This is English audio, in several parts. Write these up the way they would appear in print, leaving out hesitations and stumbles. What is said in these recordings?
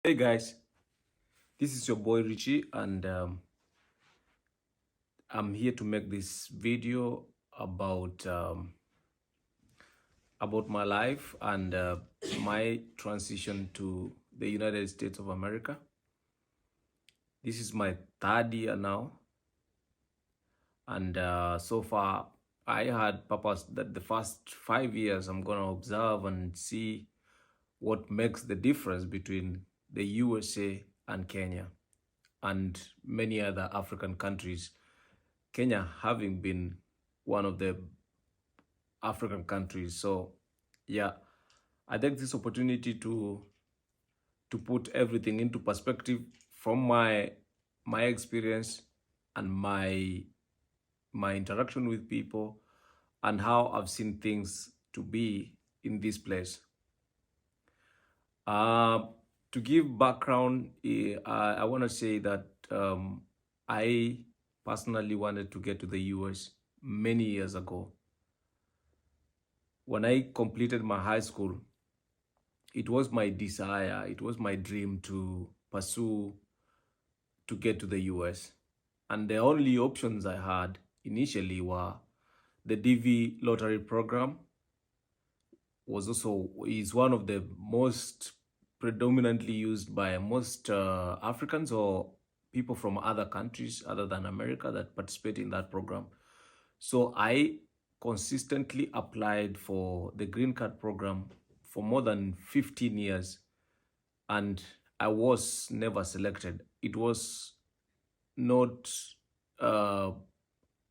Hey guys, this is your boy Richie, and I'm here to make this video about my life and my transition to the United States of America. This is my third year now, and so far I had purpose that the first 5 years I'm gonna observe and see what makes the difference between the USA and Kenya and many other African countries. Kenya having been one of the African countries. So yeah, I take this opportunity to put everything into perspective from my experience and my interaction with people and how I've seen things to be in this place. Uh, to give background, I want to say that I personally wanted to get to the US many years ago. When I completed my high school, it was my desire, it was my dream to pursue to get to the US. And the only options I had initially were the DV lottery program is one of the most predominantly used by most Africans or people from other countries other than America that participate in that program. So I consistently applied for the green card program for more than 15 years and I was never selected. It was not, uh,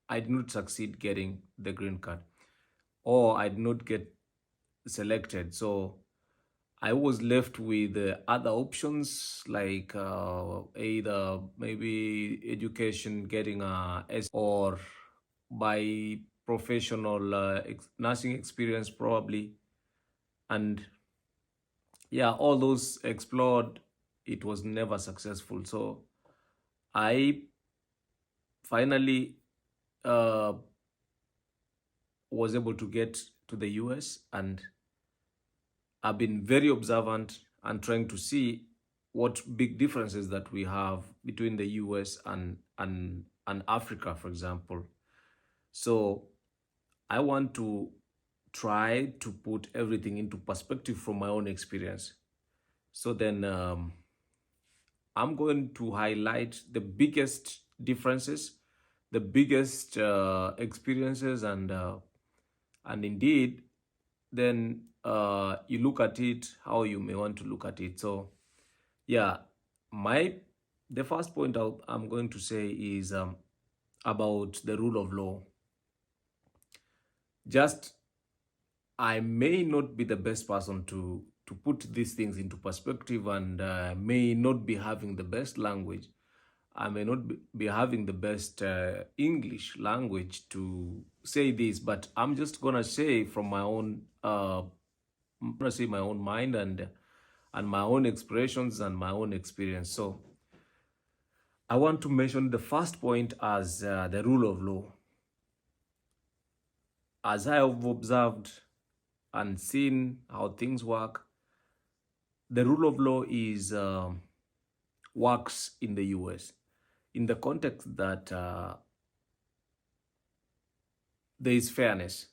I did not succeed getting the green card or I did not get selected. So I was left with other options like either maybe education, getting a S or by professional nursing experience probably. And yeah, all those explored, it was never successful. So I finally uh, was able to get to the US, and I've been very observant and trying to see what big differences that we have between the US and Africa, for example. So I want to try to put everything into perspective from my own experience. So then I'm going to highlight the biggest differences, the biggest experiences, and indeed, then you look at it how you may want to look at it. So yeah, my the first point I'm going to say is about the rule of law. Just I may not be the best person to put these things into perspective, and may not be having the best language. I may not be having the best English language to say this, but I'm just gonna say from my own, I'm gonna say my own mind and my own expressions and my own experience. So I want to mention the first point as the rule of law. As I have observed and seen how things work, the rule of law is works in the US in the context that there is fairness.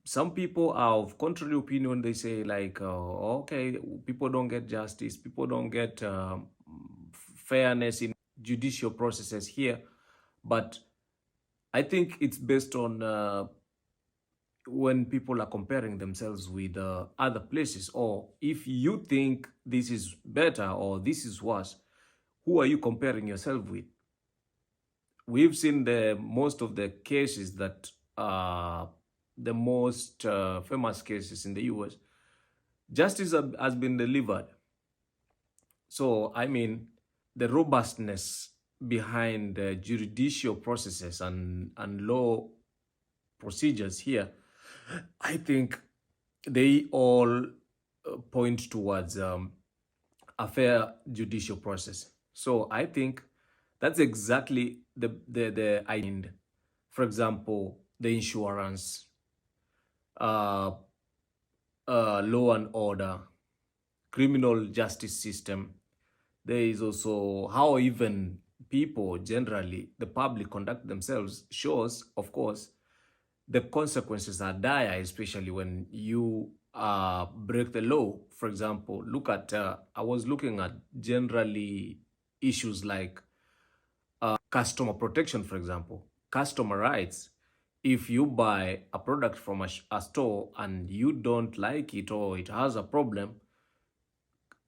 Some people are of contrary opinion. They say like, okay, people don't get justice, people don't get fairness in judicial processes here. But I think it's based on when people are comparing themselves with other places, or if you think this is better or this is worse, who are you comparing yourself with? We've seen the most of the cases that the most famous cases in the US, justice has been delivered. So I mean, the robustness behind the judicial processes and law procedures here, I think they all point towards a fair judicial process. So I think that's exactly the end. For example, the insurance, uh, law and order, criminal justice system. There is also how even people generally, the public, conduct themselves shows, of course, the consequences are dire, especially when you break the law. For example, look at, I was looking at generally issues like customer protection, for example, customer rights. If you buy a product from a store and you don't like it or it has a problem,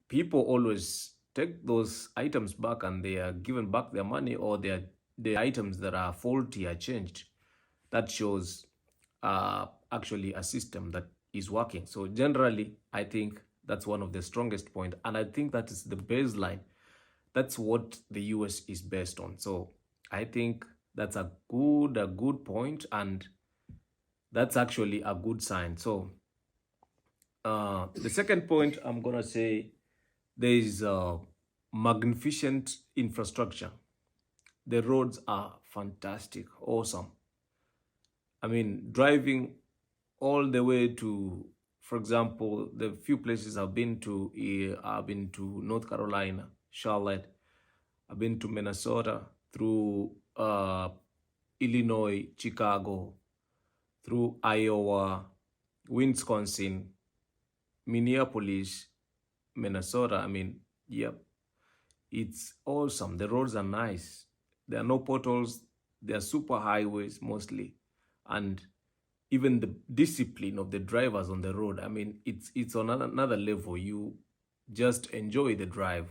people always take those items back and they are given back their money, or the items that are faulty are changed. That shows actually a system that is working. So generally, I think that's one of the strongest point, and I think that is the baseline. That's what the US is based on. So I think that's a good point, and that's actually a good sign. So the second point I'm gonna say, there is magnificent infrastructure. The roads are fantastic, awesome. I mean, driving all the way to, for example, the few places I've been to North Carolina, Charlotte. I've been to Minnesota, through Illinois, Chicago, through Iowa, Wisconsin, Minneapolis, Minnesota. I mean, yep, it's awesome. The roads are nice. There are no potholes. They are super highways mostly, and even the discipline of the drivers on the road. I mean, it's on another level. You just enjoy the drive.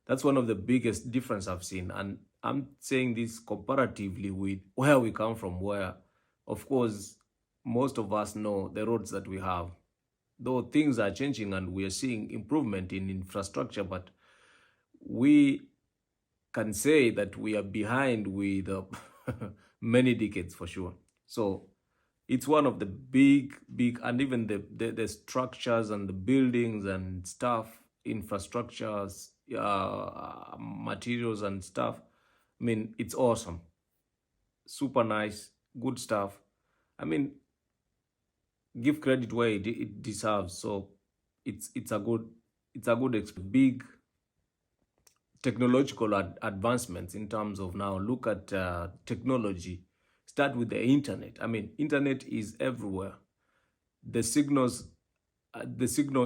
That's one of the biggest difference I've seen, and I'm saying this comparatively with where we come from, where, of course, most of us know the roads that we have. Though things are changing and we are seeing improvement in infrastructure, but we can say that we are behind with many decades for sure. So it's one of the big, and even the structures and the buildings and stuff, infrastructures, materials and stuff. I mean, it's awesome, super nice, good stuff. I mean, give credit where it deserves. So it's a good, big technological advancements in terms of, now look at technology. Start with the internet. I mean, internet is everywhere. The signal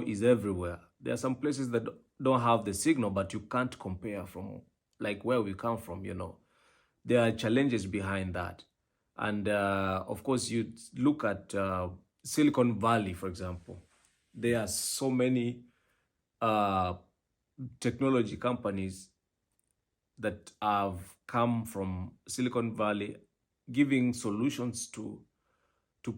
is everywhere. There are some places that don't have the signal, but you can't compare from like where we come from. There are challenges behind that. And of course, you look at Silicon Valley, for example. There are so many technology companies that have come from Silicon Valley, giving solutions to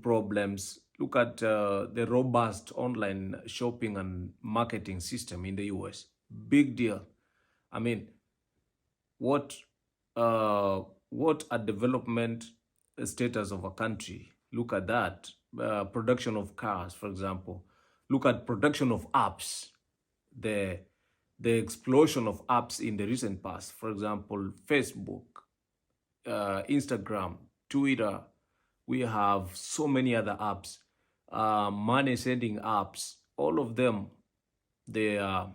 problems. Look at the robust online shopping and marketing system in the US. Big deal. I mean, what a development status of a country. Look at that. Production of cars, for example. Look at production of apps. The explosion of apps in the recent past. For example, Facebook, Instagram, Twitter. We have so many other apps, money sending apps. All of them, they are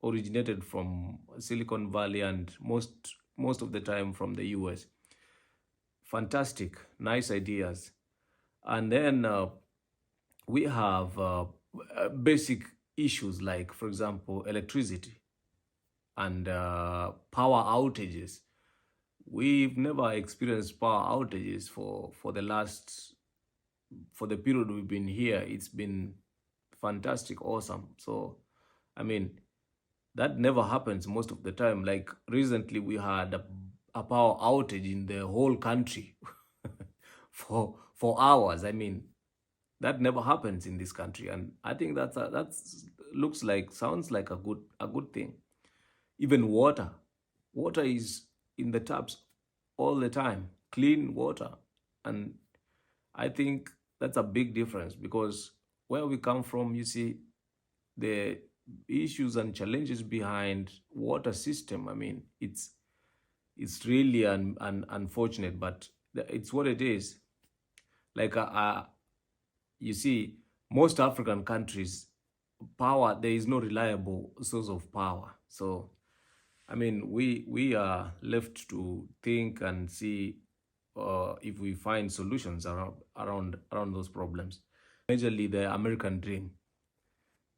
originated from Silicon Valley, and most of the time from the US. Fantastic, nice ideas. And then we have basic issues like, for example, electricity and power outages. We've never experienced power outages for the period we've been here. It's been fantastic, awesome. So, I mean, that never happens most of the time. Like recently, we had a power outage in the whole country for hours. I mean, that never happens in this country, and I think sounds like a good thing. Even water is in the taps all the time, clean water. And I think that's a big difference, because where we come from, you see the issues and challenges behind water system. I mean, it's really unfortunate, but it's what it is. Like you see, most African countries, power, there is no reliable source of power. So I mean, we are left to think and see if we find solutions around those problems. Majorly, the American dream.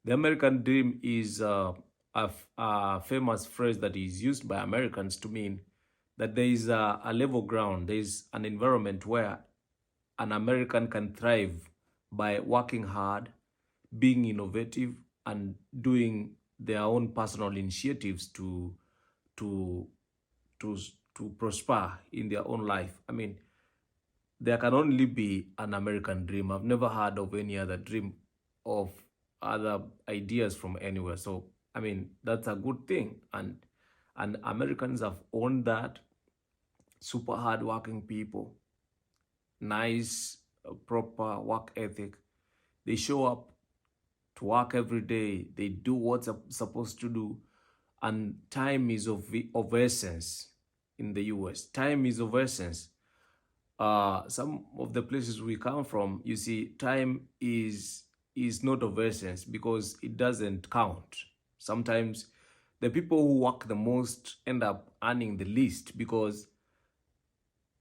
The American dream is a famous phrase that is used by Americans to mean that there is a level ground, there is an environment where an American can thrive by working hard, being innovative, and doing their own personal initiatives to to to prosper in their own life. I mean, there can only be an American dream. I've never heard of any other dream of other ideas from anywhere. So I mean, that's a good thing, and Americans have owned that. Super hardworking people, nice, proper work ethic. They show up to work every day. They do what's supposed to do, and time is of essence in the US. Time is of essence. Some of the places we come from, you see, time is not of essence because it doesn't count. Sometimes the people who work the most end up earning the least because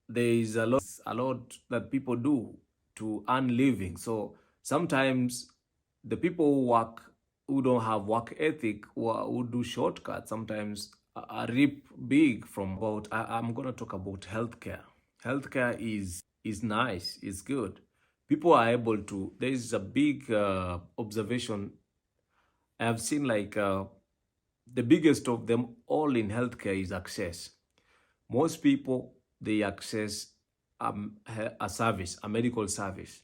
there is a lot that people do to earn living. So sometimes the people who work, who don't have work ethic, who do shortcuts, sometimes are reap big from. About I'm gonna talk about healthcare. Healthcare is nice, it's good. People are able to. There is a big observation I have seen. Like the biggest of them all in healthcare is access. Most people, they access a service, a medical service,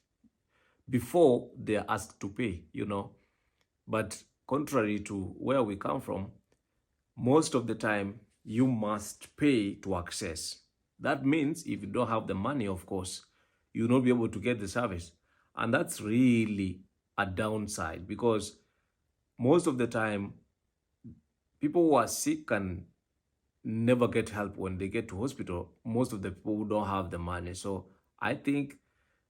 before they are asked to pay. But contrary to where we come from, most of the time you must pay to access. That means if you don't have the money, of course, you'll not be able to get the service. And that's really a downside because most of the time, people who are sick can never get help when they get to hospital. Most of the people who don't have the money. So I think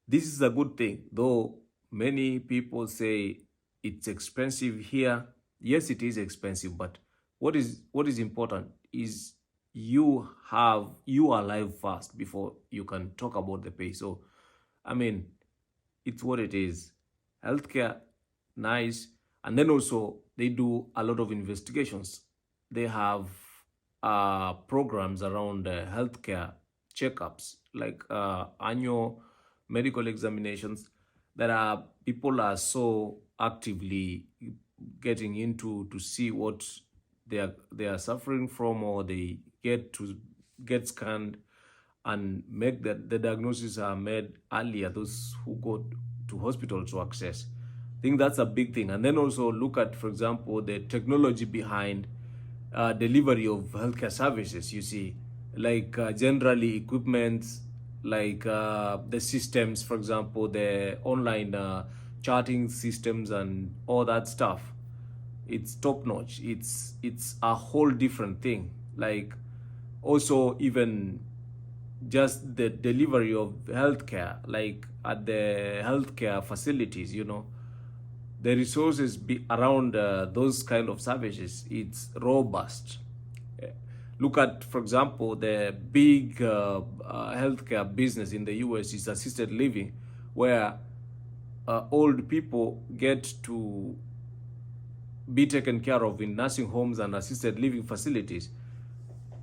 this is a good thing, though many people say it's expensive here. Yes, it is expensive, but what is important is you are alive first before you can talk about the pay. So I mean, it's what it is. Healthcare, nice. And then also they do a lot of investigations. They have programs around healthcare checkups, like annual medical examinations that are people are so actively getting into to see what they are suffering from, or they get scanned and make that the diagnosis are made earlier, those who go to hospital to access. I think that's a big thing. And then also look at, for example, the technology behind delivery of healthcare services. You see, like generally equipment, like the systems, for example, the online charting systems and all that stuff. It's top notch. It's a whole different thing. Like also even just the delivery of healthcare, like at the healthcare facilities. The resources around those kind of services, it's robust. Look at, for example, the big healthcare business in the US is assisted living, where old people get to be taken care of in nursing homes and assisted living facilities.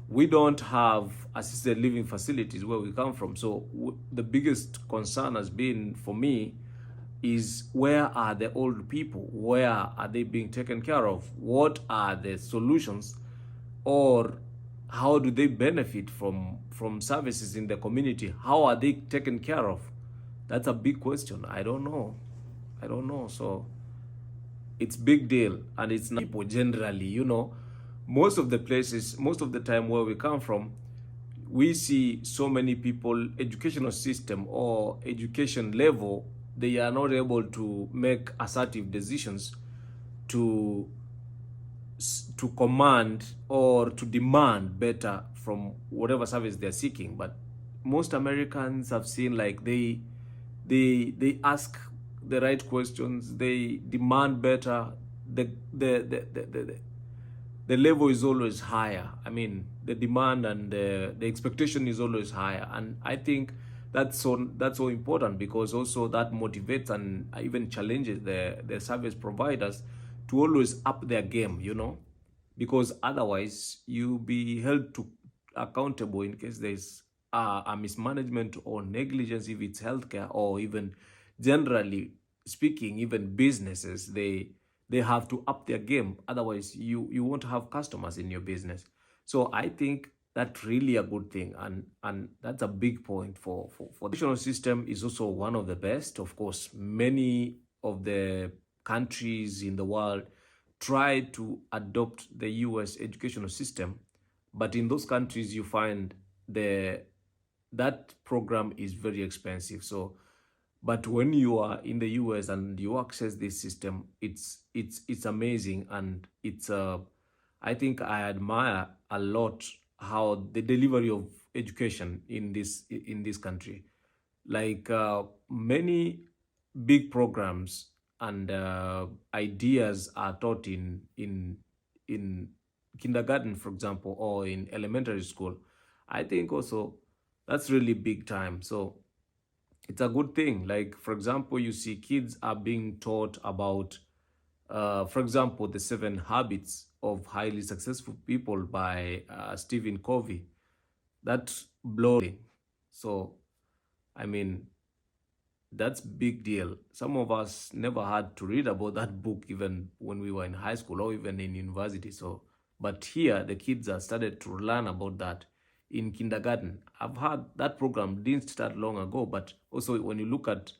We don't have assisted living facilities where we come from. So the biggest concern has been for me is, where are the old people? Where are they being taken care of? What are the solutions, or how do they benefit from services in the community? How are they taken care of? That's a big question. I don't know. So it's big deal, and it's not people generally. Most of the places, most of the time where we come from, we see so many people, educational system or education level, they are not able to make assertive decisions to command or to demand better from whatever service they're seeking. But most Americans have seen, like, they ask the right questions, they demand better, the level is always higher. I mean, the demand and the expectation is always higher, and I think that's so important, because also that motivates and even challenges the service providers to always up their game, because otherwise you be held to accountable in case there's a mismanagement or negligence, if it's healthcare or even generally speaking, even businesses, they have to up their game. Otherwise, you won't have customers in your business. So I think that's really a good thing, and that's a big point for the educational system is also one of the best. Of course, many of the countries in the world try to adopt the US educational system, but in those countries you find that program is very expensive. So but when you are in the US and you access this system, it's amazing, and I think I admire a lot how the delivery of education in this country, like many big programs and ideas are taught in kindergarten, for example, or in elementary school. I think also that's really big time. So it's a good thing. Like, for example, you see kids are being taught about, for example, the 7 habits of highly successful people by Stephen Covey. That's blowing. So, I mean, that's big deal. Some of us never had to read about that book even when we were in high school or even in university. So, but here the kids are started to learn about that in kindergarten. I've heard that program didn't start long ago, but also when you look at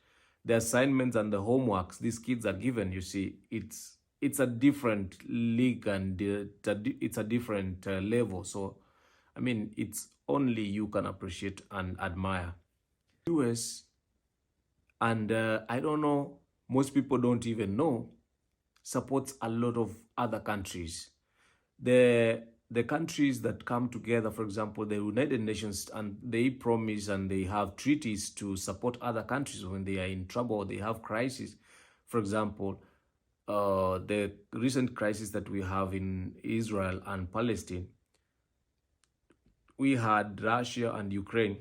the assignments and the homeworks these kids are given, you see it's a different league, and it's a different level. So, I mean, it's only you can appreciate and admire. US, and I don't know, most people don't even know, supports a lot of other countries. The countries that come together, for example, the United Nations, and they promise and they have treaties to support other countries when they are in trouble or they have crisis. For example, the recent crisis that we have in Israel and Palestine, we had Russia and Ukraine.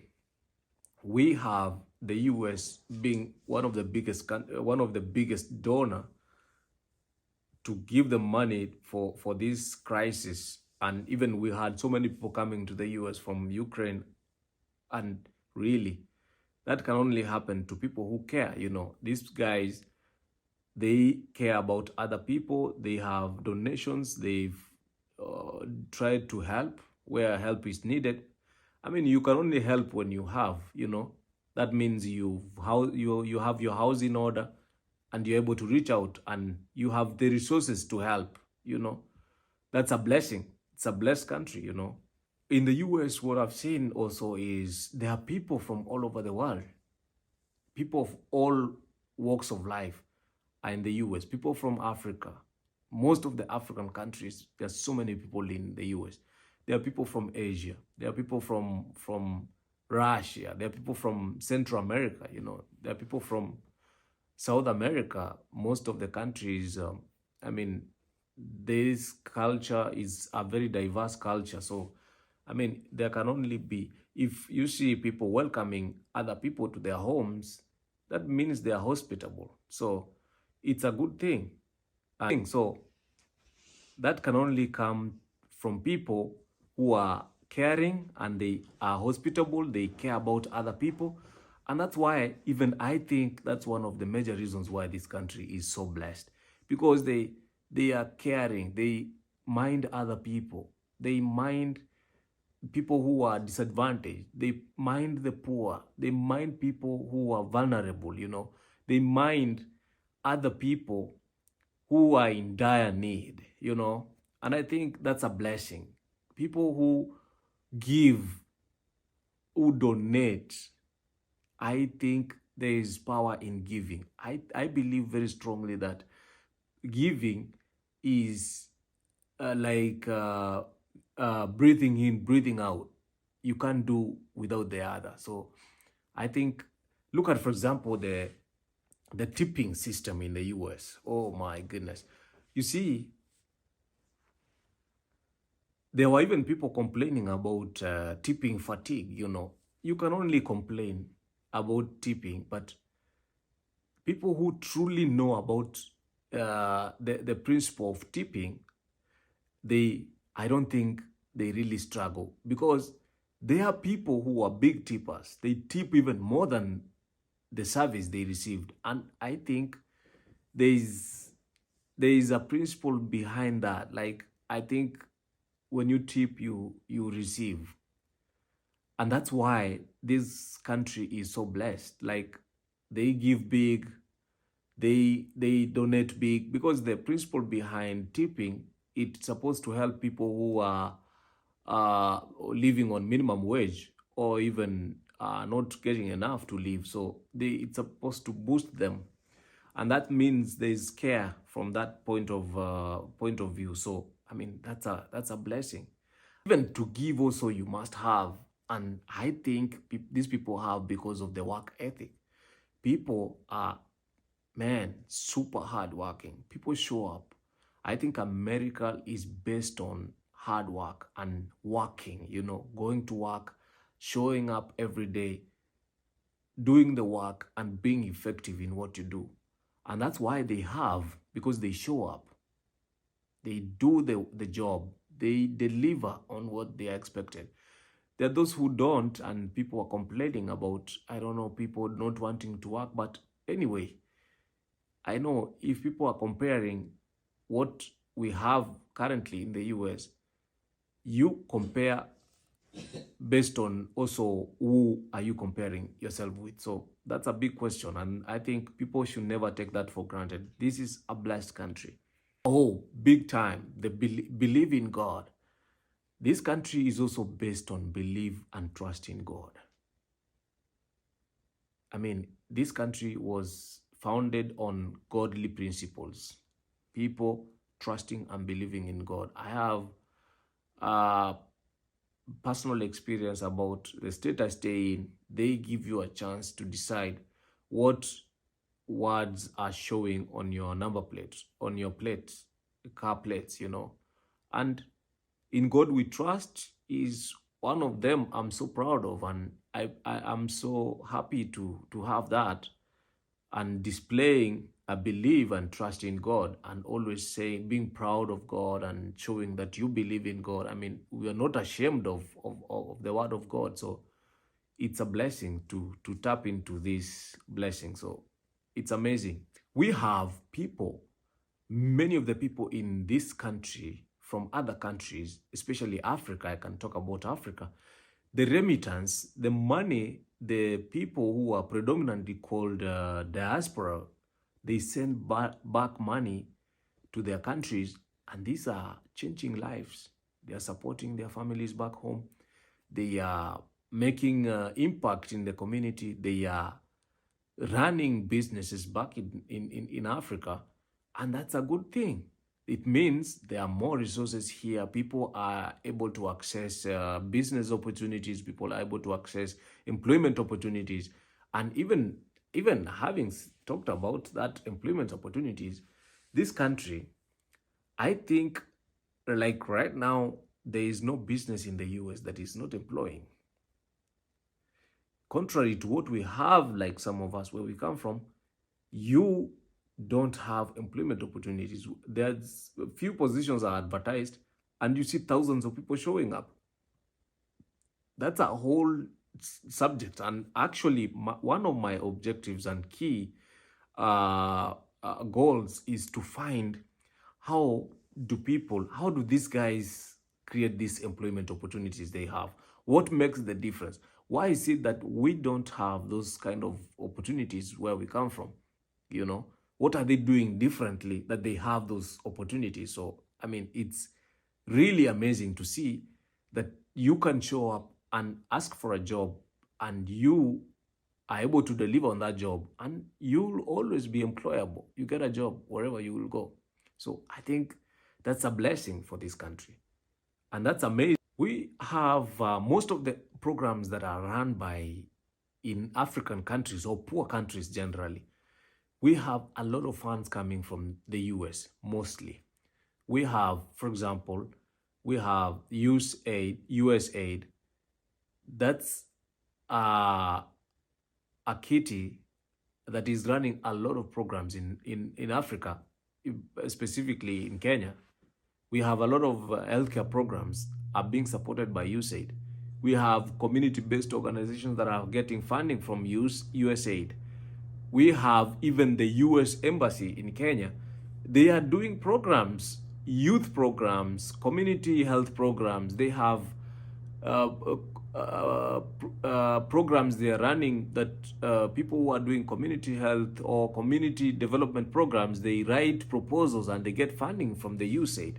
We have the US being one of the biggest donor to give them money for this crisis. And even we had so many people coming to the US from Ukraine. And really, that can only happen to people who care. These guys, they care about other people. They have donations. They've tried to help where help is needed. I mean, you can only help when you have, that means you have your house in order, and you're able to reach out, and you have the resources to help. That's a blessing. It's a blessed country. In the US, what I've seen also is there are people from all over the world. People of all walks of life are in the US. People from Africa, most of the African countries, there's so many people in the US. There are people from Asia. There are people from Russia. There are people from Central America. There are people from South America. Most of the countries, I mean, this culture is a very diverse culture. So, I mean, there can only be, if you see people welcoming other people to their homes, that means they are hospitable. So, it's a good thing. So, that can only come from people who are caring and they are hospitable, they care about other people. And that's why even I think that's one of the major reasons why this country is so blessed, because they are caring, they mind other people, they mind people who are disadvantaged, they mind the poor, they mind people who are vulnerable, they mind other people who are in dire need. And I think that's a blessing. People who give, who donate, I think there is power in giving. I believe very strongly that giving is like breathing in, breathing out. You can't do without the other. So I think, look at, for example, the tipping system in the US. Oh my goodness. You see, there were even people complaining about tipping fatigue. You can only complain about tipping, but people who truly know about the principle of tipping, they I don't think they really struggle, because there are people who are big tippers. They tip even more than the service they received, and I think there is there is a principle behind that. Like, I think when you tip, you receive, and that's why this country is so blessed. Like, they give big, they donate big, because the principle behind tipping, it's supposed to help people who are living on minimum wage, or even not getting enough to live. So it's supposed to boost them, and that means there's care from that point of view. So I mean, that's a blessing. Even to give also, you must have, and I think these people have, because of the work ethic. People are, man, super hardworking. People show up. I think America is based on hard work and working, going to work, showing up every day, doing the work, and being effective in what you do. And that's why they have, because they show up, they do the job, they deliver on what they are expected. There are those who don't, and people are complaining about, I don't know, people not wanting to work. But anyway, I know if people are comparing what we have currently in the US, you compare based on also who are you comparing yourself with. So that's a big question, and I think people should never take that for granted. This is a blessed country. Oh, big time. The believe in God. This country is also based on belief and trust in God. I mean, this country was founded on godly principles. People trusting and believing in God. I have personal experience about the state I stay in. They give you a chance to decide what words are showing on your number plates, on your plates, car plates, And in God we trust is one of them I'm so proud of, and I am so happy to have that, and displaying a belief and trust in God, and always saying, being proud of God and showing that you believe in God. I mean, we are not ashamed of the word of God. So it's a blessing to tap into this blessing. So it's amazing. We have people, many of the people in this country from other countries, especially Africa. I can talk about Africa. The remittance, the money, the people who are predominantly called diaspora, they send back money to their countries, and these are changing lives. They are supporting their families back home. They are making impact in the community. They are running businesses back in Africa, and that's a good thing. It means there are more resources here. People are able to access business opportunities. People are able to access employment opportunities. And even having talked about that employment opportunities, this country, I think, like right now, there is no business in the US that is not employing. Contrary to what we have, like some of us, where we come from, you don't have employment opportunities. There's a few positions are advertised, and you see thousands of people showing up. That's a whole subject. And actually, one of my objectives and key goals is to find how do these guys create these employment opportunities they have? What makes the difference? Why is it that we don't have those kind of opportunities where we come from? What are they doing differently that they have those opportunities? So, I mean, it's really amazing to see that you can show up and ask for a job, and you are able to deliver on that job, and you'll always be employable. You get a job wherever you will go. So I think that's a blessing for this country. And that's amazing. We have most of the programs that are run in African countries, or poor countries generally. we have a lot of funds coming from the US mostly. We have, for example, we have USAID. That's uh, a kitty that is running a lot of programs in Africa, specifically in Kenya. We have a lot of healthcare programs are being supported by USAID. We have community-based organizations that are getting funding from USAID. We have even the US Embassy in Kenya. They are doing programs, youth programs, community health programs. They have uh, programs they are running that people who are doing community health or community development programs, they write proposals and they get funding from the USAID.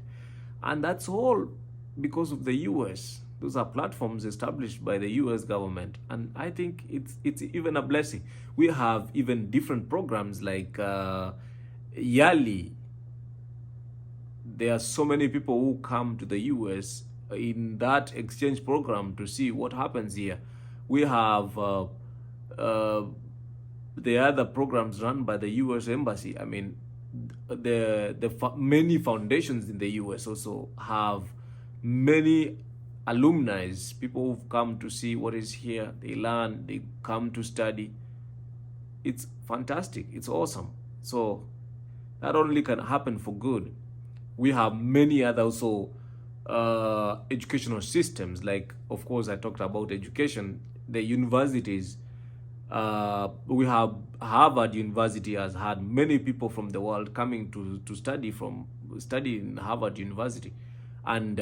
And that's all because of the US. Those are platforms established by the US government. And I think it's even a blessing. We have even different programs like YALI. There are so many people who come to the US in that exchange program to see what happens here. We have the other programs run by the US Embassy. I mean, the many foundations in the US also have many alumni, people who've come to see what is here. They learn, they come to study. It's fantastic. It's awesome. So that only can happen for good. We have many other also educational systems. Like, of course, I talked about education, the universities. We have Harvard University has had many people from the world coming to study in Harvard University, and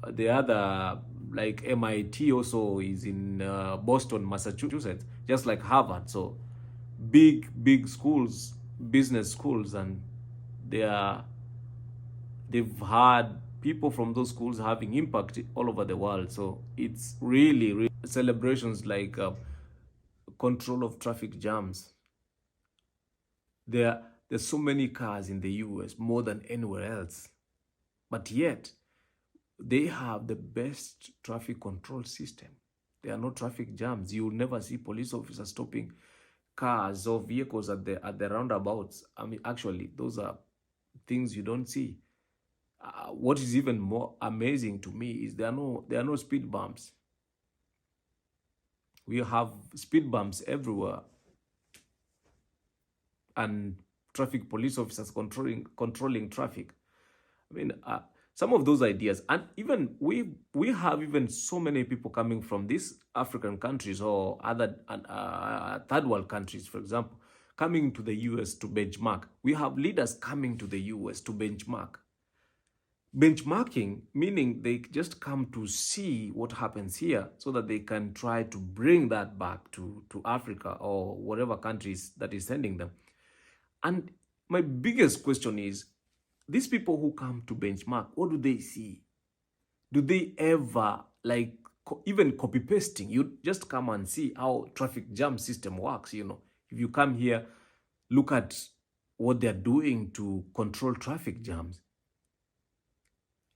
the other, like MIT also is in Boston, Massachusetts, just like Harvard. So big schools, business schools, and they've had people from those schools having impact all over the world. So it's really celebrations like control of traffic jams. There's so many cars in the US, more than anywhere else, but yet they have the best traffic control system. There are no traffic jams. You'll never see police officers stopping cars or vehicles at the roundabouts. I mean, actually, those are things you don't see. What is even more amazing to me is there are no speed bumps. We have speed bumps everywhere, and traffic police officers controlling traffic. I mean, some of those ideas, and even we have even so many people coming from these African countries or other third world countries, for example, coming to the US to benchmark. We have leaders coming to the US to benchmark. Benchmarking, meaning they just come to see what happens here so that they can try to bring that back to Africa or whatever countries that is sending them. And my biggest question is, these people who come to benchmark, what do they see? Do they ever, like, even copy pasting? You just come and see how traffic jam system works. You know, if you come here, look at what they're doing to control traffic jams.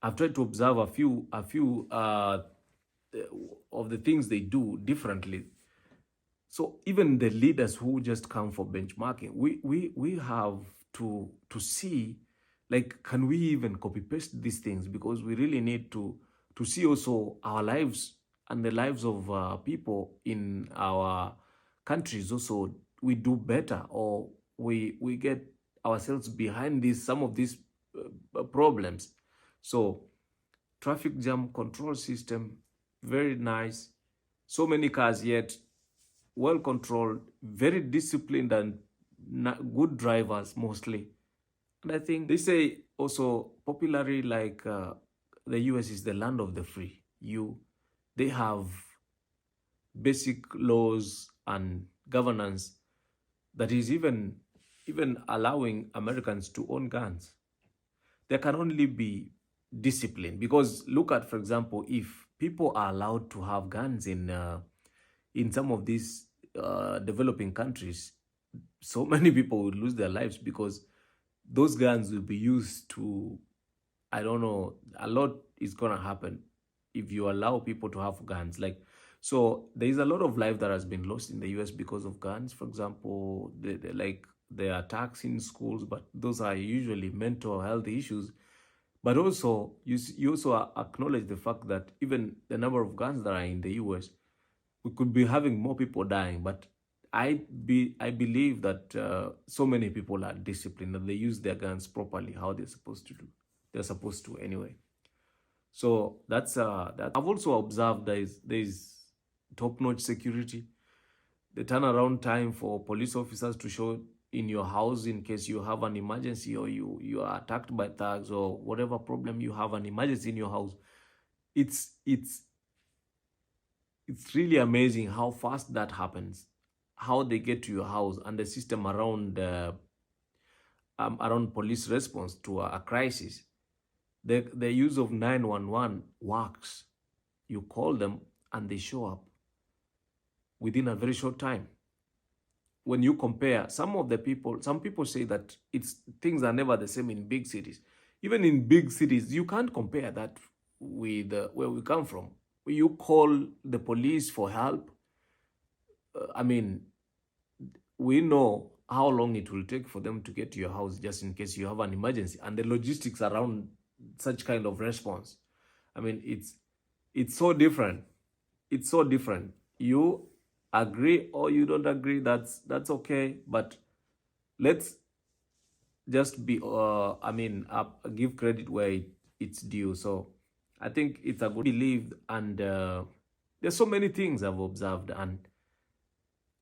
I've tried to observe a few of the things they do differently. So even the leaders who just come for benchmarking, we have to see, like, can we even copy paste these things? Because we really need to see also our lives and the lives of people in our countries. Also, we do better, or we get ourselves behind some of these problems. So traffic jam control system, very nice. So many cars, yet well controlled, very disciplined, and good drivers mostly. And I think they say also popularly, like, the US is the land of the free. They have basic laws and governance that is even allowing Americans to own guns. There can only be discipline, because look at, for example, if people are allowed to have guns in some of these developing countries, so many people would lose their lives, because those guns will be used to, I don't know, a lot is going to happen if you allow people to have guns. Like, so there is a lot of life that has been lost in the US because of guns. For example, like the attacks in schools, but those are usually mental health issues. But also, you also acknowledge the fact that even the number of guns that are in the US, we could be having more people dying. But I believe that so many people are disciplined and they use their guns properly, how they're supposed to do. They're supposed to anyway. So that's that. I've also observed there is top-notch security. The turnaround time for police officers to show in your house in case you have an emergency, or you are attacked by thugs, or whatever problem you have an emergency in your house. It's it's it's really amazing how fast that happens, how they get to your house, and the system around police response to a crisis. The use of 911 works. You call them and they show up within a very short time. When you compare, some people say that things are never the same in big cities. Even in big cities, you can't compare that with where we come from. You call the police for help. I mean, we know how long it will take for them to get to your house just in case you have an emergency, and the logistics around such kind of response. I mean, it's so different. It's so different. You agree or you don't agree, that's okay. But let's just be give credit where it's due. So I think it's a good believed, and there's so many things I've observed. And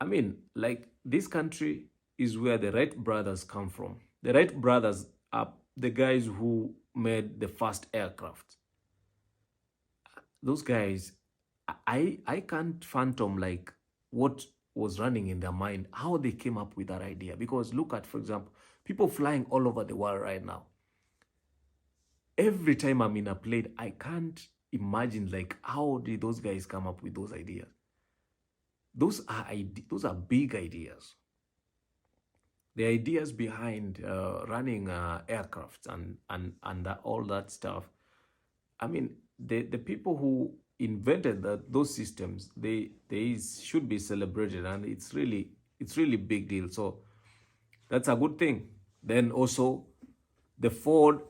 I mean, like, this country is where the Wright brothers come from. The Wright brothers are the guys who made the first aircraft. Those guys, I can't phantom like what was running in their mind, how they came up with that idea. Because look at, for example, people flying all over the world right now. Every time I'm in a plane, I can't imagine like how did those guys come up with those ideas. Those are big ideas. The ideas behind running aircrafts and all that stuff. I mean, the people who invented those systems, they should be celebrated, and it's really big deal. So that's a good thing. Then also, the first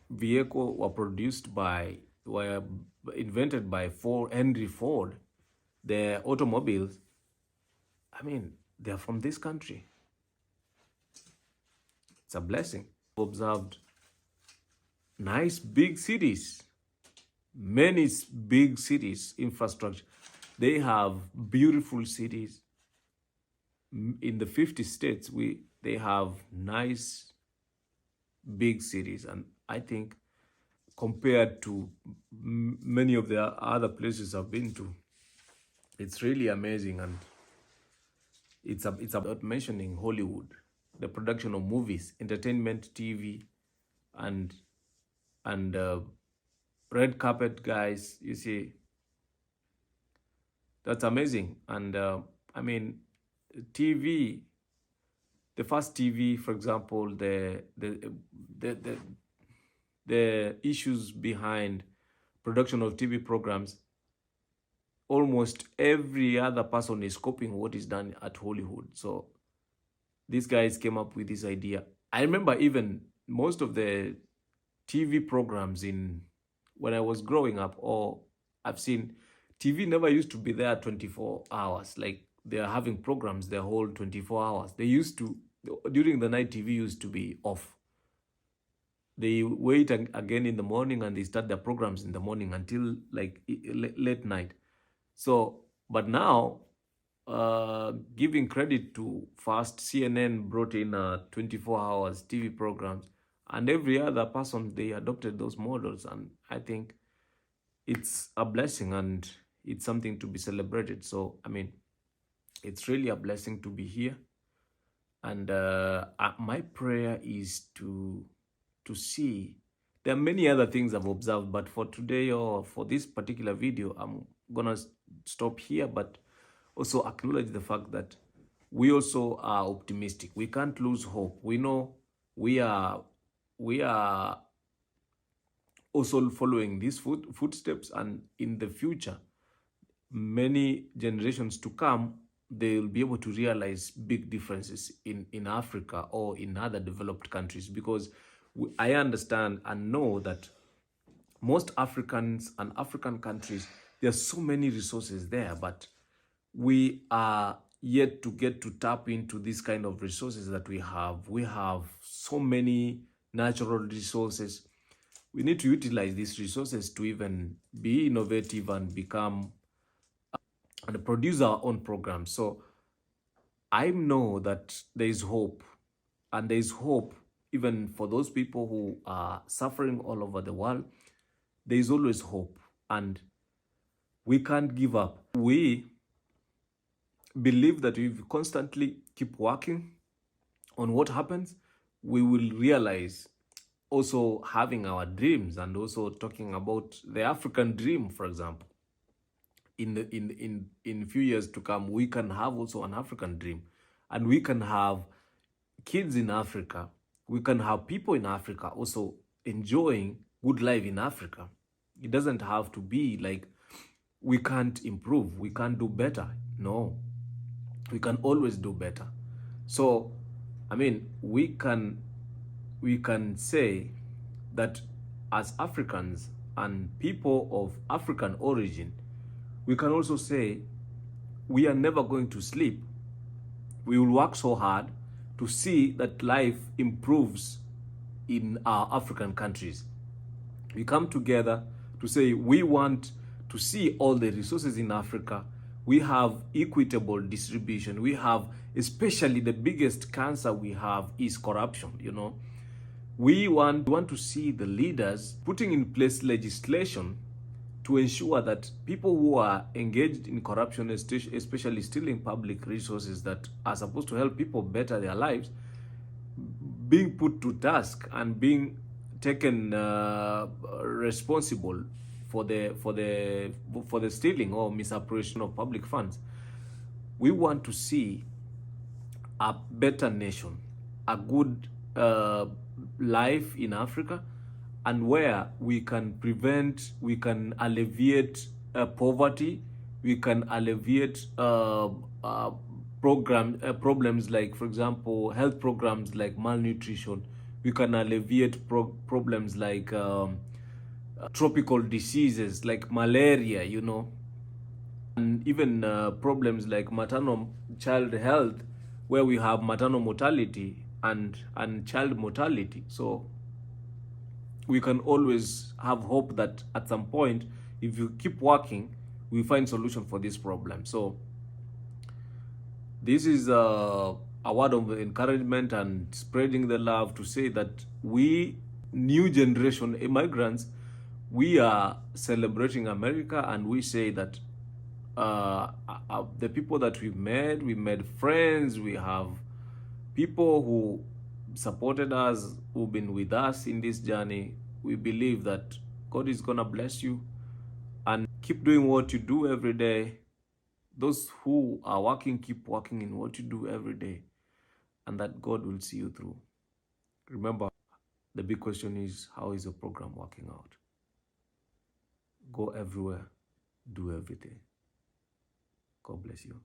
vehicle were invented by Henry Ford. The automobiles, I mean, they're from this country. It's a blessing. Observed nice big cities, many big cities, infrastructure. They have beautiful cities. In the 50 states, they have nice big cities. And I think compared to many of the other places I've been to, it's really amazing. And it's about mentioning Hollywood, the production of movies, entertainment, TV, and red carpet guys. You see, that's amazing. And I mean, TV, the first TV, for example, the issues behind production of TV programs, almost every other person is copying what is done at Hollywood. So these guys came up with this idea. I remember even most of the TV programs when I was growing up, or I've seen, TV never used to be there 24 hours. Like, they're having programs the whole 24 hours. They used to, during the night, TV used to be off. They wait again in the morning, and they start their programs in the morning until like late night. So, but now, giving credit to first, CNN brought in 24 hours TV programs, and every other person, they adopted those models. And I think it's a blessing, and it's something to be celebrated. So, I mean, it's really a blessing to be here. And my prayer is to see. There are many other things I've observed, but for today, or for this particular video, I'm gonna stop here, but also acknowledge the fact that we also are optimistic. We can't lose hope. We know we are also following these footsteps, and in the future, many generations to come, they'll be able to realize big differences in Africa or in other developed countries, because I understand and know that most Africans and African countries, there's so many resources there, but we are yet to get to tap into this kind of resources that we have. We have so many natural resources. We need to utilize these resources to even be innovative and become and produce our own programs. So I know that there is hope, and there is hope even for those people who are suffering all over the world. There is always hope, and we can't give up. We believe that if we constantly keep working on what happens, we will realize, also having our dreams and also talking about the African dream, for example. In few years to come, we can have also an African dream, and we can have kids in Africa. We can have people in Africa also enjoying good life in Africa. It doesn't have to be like we can't improve, we can't do better. No, we can always do better. So, I mean, we can say that as Africans and people of African origin, we can also say we are never going to sleep. We will work so hard to see that life improves in our African countries. We come together to say we want to see all the resources in Africa. We have equitable distribution. We have, especially the biggest cancer we have is corruption, you know. We want to see the leaders putting in place legislation to ensure that people who are engaged in corruption, especially stealing public resources that are supposed to help people better their lives, being put to task and being taken responsible for the stealing or misappropriation of public funds. We want to see a better nation, a good life in Africa, and where we can prevent, we can alleviate poverty, we can alleviate problems like, for example, health programs like malnutrition. We can alleviate problems like tropical diseases like malaria, you know, and even problems like maternal child health, where we have maternal mortality and child mortality. So we can always have hope that at some point, if you keep working, we find solution for this problem. So this is a word of encouragement and spreading the love to say that we, new generation immigrants, we are celebrating America, and we say that the people that we made friends, we have people who supported us, who've been with us in this journey. We believe that God is gonna bless you, and keep doing what you do every day. Those who are working, keep working in what you do every day, and that God will see you through. Remember, the big question is, how is your program working out? Go everywhere, do everything. God bless you.